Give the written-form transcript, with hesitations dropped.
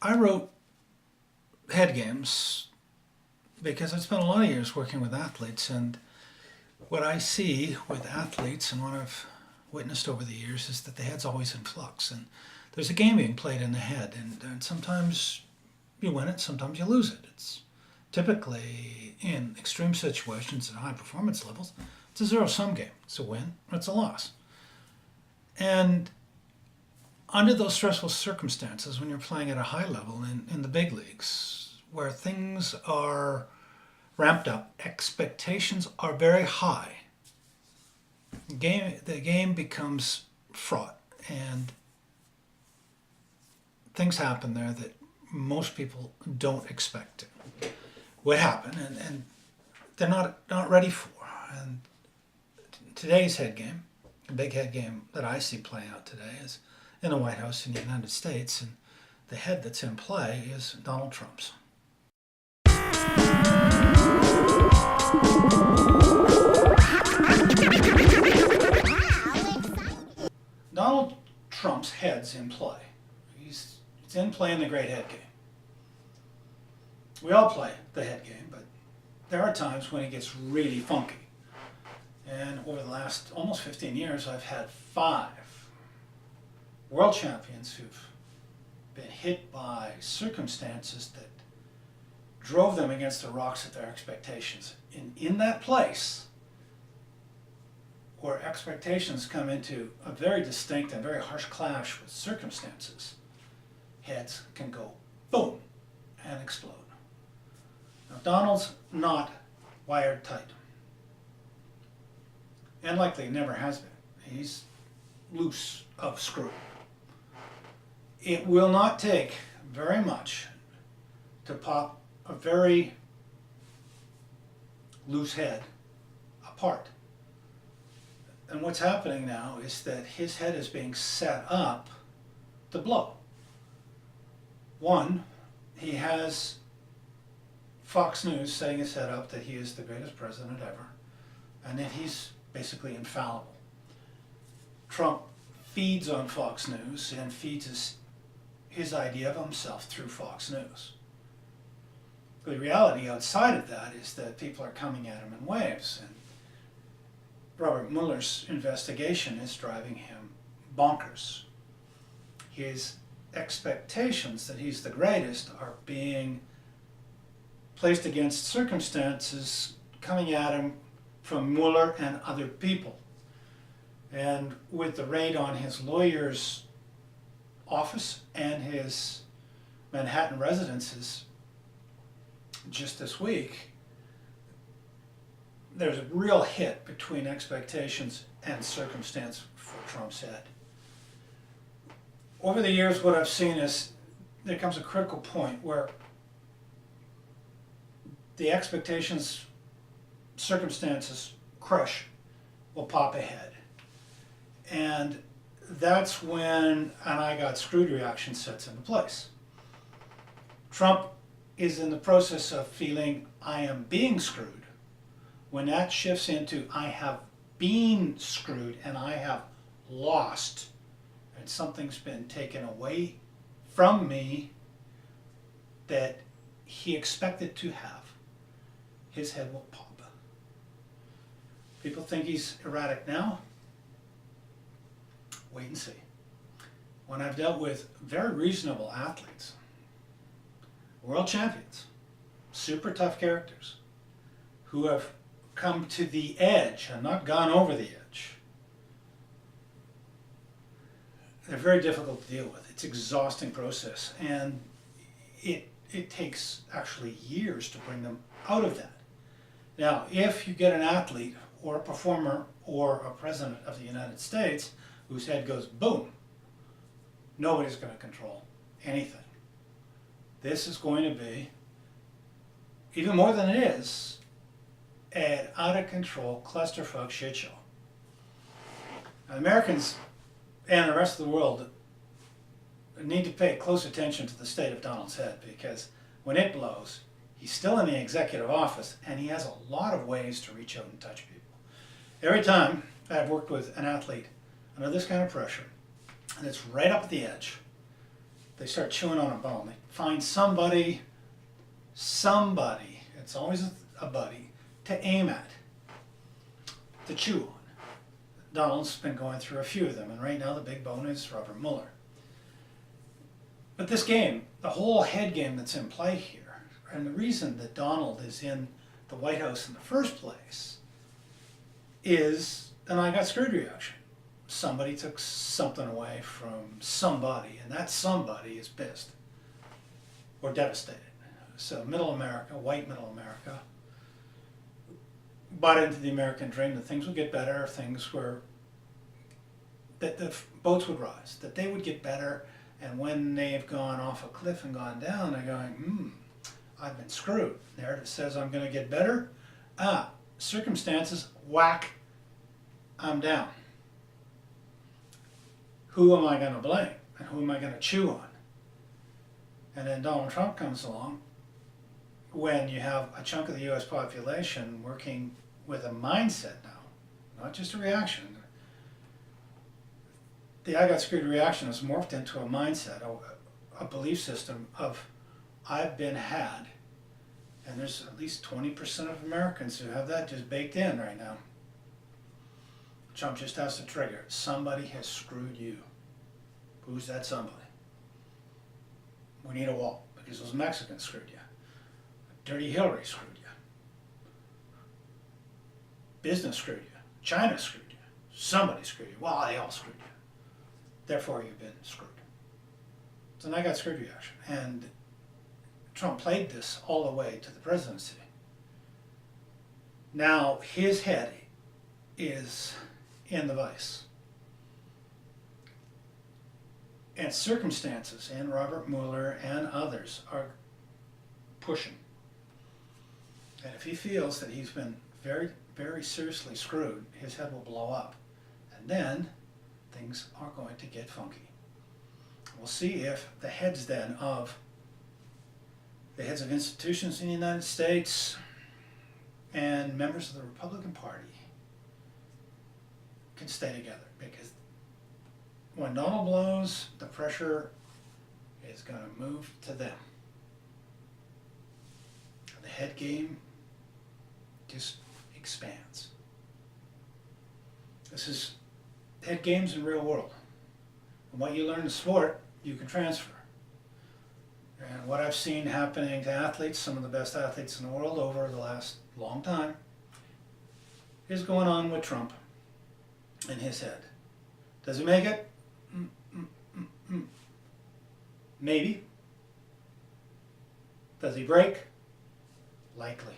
I wrote head games because I spent a lot of years working with athletes, and what I see with athletes and what I've witnessed over the years is that the head's always in flux, and there's a game being played in the head, and sometimes you win it, sometimes you lose it. It's typically in extreme situations at high performance levels, it's a zero-sum game. It's a win or it's a loss. And under those stressful circumstances, when you're playing at a high level in the big leagues, where things are ramped up, expectations are very high. The game becomes fraught, and things happen there that most people don't expect would happen, and they're not ready for. And today's head game, the big head game that I see playing out today, is in the White House in the United States, and the head that's in play is Donald Trump's. Donald Trump's head's in play. It's in play in the great head game. We all play the head game, but there are times when it gets really funky. And over the last almost 15 years, I've had 5 world champions who've been hit by circumstances that drove them against the rocks of their expectations. In that place where expectations come into a very distinct and very harsh clash with circumstances, heads can go boom and explode. Now, Donald's not wired tight, and likely never has been. He's loose of screw. It will not take very much to pop a very loose head apart. And what's happening now is that his head is being set up to blow. One, he has Fox News setting his head up that he is the greatest president ever, and that he's basically infallible. Trump feeds on Fox News and feeds his idea of himself through Fox News. The reality outside of that is that people are coming at him in waves, and Robert Mueller's investigation is driving him bonkers. His expectations that he's the greatest are being placed against circumstances coming at him from Mueller and other people. And with the raid on his lawyer's office and his Manhattan residences just this week, there's a real hit between expectations and circumstance for Trump's head. Over the years, what I've seen is there comes a critical point where the expectations, circumstances crush, will pop ahead. And that's when an I got screwed reaction sets into place. Trump is in the process of feeling I am being screwed. When that shifts into I have been screwed and I have lost, and something's been taken away from me that he expected to have, his head will pop. People think he's erratic now. Wait and see. When I've dealt with very reasonable athletes, world champions, super tough characters, who have come to the edge and not gone over the edge, they're very difficult to deal with. It's an exhausting process, and it takes actually years to bring them out of that. Now, if you get an athlete or a performer or a president of the United States whose head goes boom, nobody's going to control anything. This is going to be, even more than it is, an out-of-control clusterfuck shit show. Now, Americans and the rest of the world need to pay close attention to the state of Donald's head, because when it blows, he's still in the executive office and he has a lot of ways to reach out and touch people. Every time I've worked with an athlete under this kind of pressure, and it's right up at the edge, they start chewing on a bone. They find somebody, it's always a buddy, to aim at, to chew on. Donald's been going through a few of them, and right now the big bone is Robert Mueller. But this game, the whole head game that's in play here, and the reason that Donald is in the White House in the first place, is an I got screwed reaction. Somebody took something away from somebody, and that somebody is pissed or devastated. So middle America, white middle America, bought into the American dream that things would get better, that the boats would rise, that they would get better, and when they've gone off a cliff and gone down, they're going, I've been screwed. Narrative says I'm going to get better. Circumstances, whack, I'm down. Who am I going to blame? And who am I going to chew on? And then Donald Trump comes along when you have a chunk of the U.S. population working with a mindset now, not just a reaction. The I got screwed reaction has morphed into a mindset, a belief system of I've been had. And there's at least 20% of Americans who have that just baked in right now. Trump just has to trigger it. Somebody has screwed you. Who's that somebody? We need a wall because those Mexicans screwed you. Dirty Hillary screwed you. Business screwed you. China screwed you. Somebody screwed you. Well, they all screwed you. Therefore, you've been screwed. It's an I got screwed reaction. And Trump played this all the way to the presidency. Now, his head is in the vice. And circumstances, and Robert Mueller and others are pushing. And if he feels that he's been very, very seriously screwed, his head will blow up. And then things are going to get funky. We'll see if the heads then of institutions in the United States and members of the Republican Party can stay together, because when Donald blows, the pressure is going to move to them. The head game just expands. This is head games in real world. And what you learn in sport, you can transfer. And what I've seen happening to athletes, some of the best athletes in the world over the last long time, is going on with Trump in his head. Does he make it? Maybe. Does he break? Likely.